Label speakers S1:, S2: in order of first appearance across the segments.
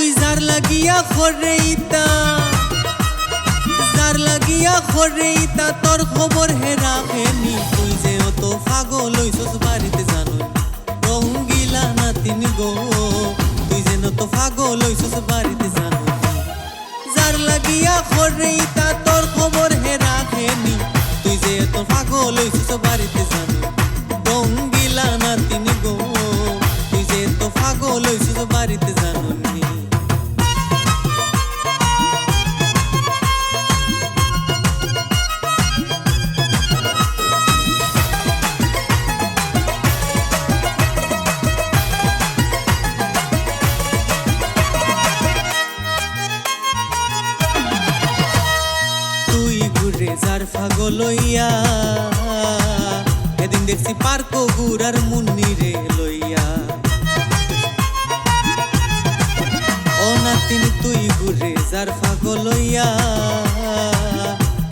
S1: তুই যার লাগিয়া খরেইতা তোর খবর হে রাখেনি তুই যে অত পাগল হইছস বাড়িতে জানো রঙ্গিলা নাতিন গো তুই যে অত পাগল হইছস বাড়িতে জানো যার লাগিয়া খরেইতা তোর খবর হে রাখেনি তুই যে অত পাগল হইছস বাড়িতে জানো রঙ্গিলা নাতিন গো তুই যে অত পাগল হইছস বাড়িতে জানো যার পাগল লইয়া এদিন দেখছি পার্ক গুড়ার মুন্নি রে লইয়া ও নাতিন তুই ঘুরে যার পাগল লইয়া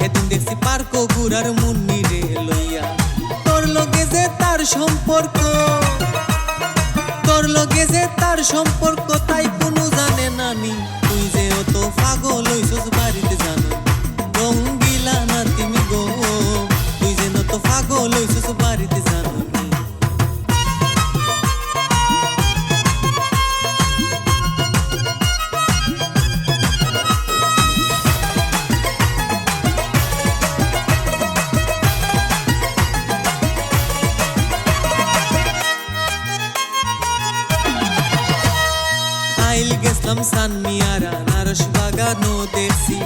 S1: এদিন দেখছি পার্ক গুড়ার মুন্নি রে লইয়া তোর লগে যে তার সম্পর্ক তাই কোনো জানে নানি তুই যে অত পাগল হইছস বাড়িতে জানো রঙ্গিলা নাতিন গো তুই যেন তো পাগল হইছস বাড়িতে জানো আইল গেছলাম সানমিয়ারা নারস বাগানো দেখছি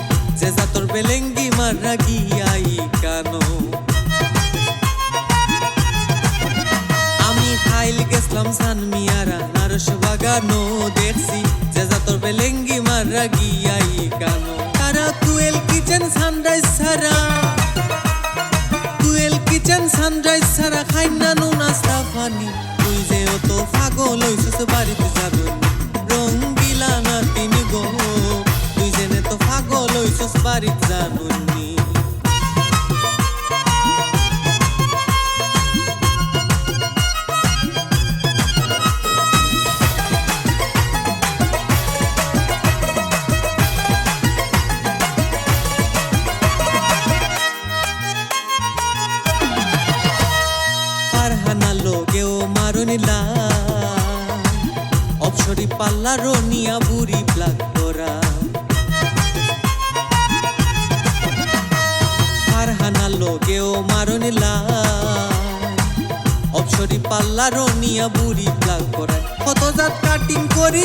S1: যে তোর বেলেঙ্গি মারা গিয়াই কানো আমি খাইল গেছলাম সানমিয়ারা নারস বাগানো দেখছি যে তোর বেলেঙ্গি মারা গিয়াই কানো তারা কুয়েল কিচেন সানরাইজ ছাড়া খাই না নো নাস্তা পানি তুই যে অত পাগল হইছস বাড়িতে যাবো রঙ্গিলা নাতিন গো তুই জেনে তো পাগল হইছস বাড়িতে জানুনি ফারহানা লগেও মারনিলা অপসরি পাল্লা রনিয়া বুড়ি ব্লাক করা ফারহানা লগেও মারনিলা অপসরি পাল্লা রনিয়া বুড়ি ব্লাক করা কত জাত কাটিং করি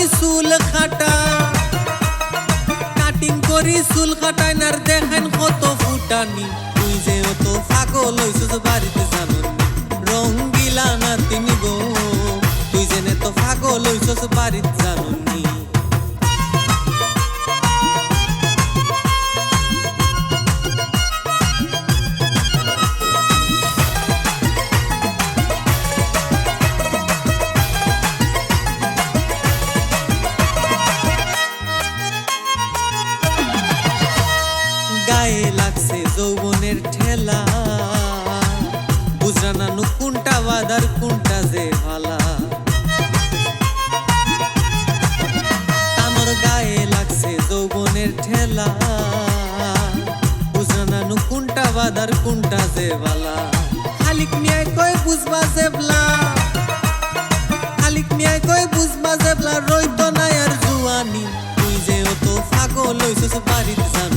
S1: চুল খাটাই নার দেখেন কত ফুটানি তুই যে অত পাগল হইছস বাড়িতে জানো রঙ্গিলা নাতিন গো তুই জেনে তো পাগল হইছস বাড়িতে জানুনি গায়ে লাগছে যৌবনের ঠেলা বুঝরা নানু কোনটা বাদার কোনটা যে ভালা আমার গায়ে লাগছে যৌবনের ঠেলা বুঝরা নানু কোনটা বাদার কোনটা যে ভালা খালিক নিয়ে কই বুঝবা জেবলা রইতো না আর জুয়ানি তুই যে অত পাগল হইছস বাড়িতে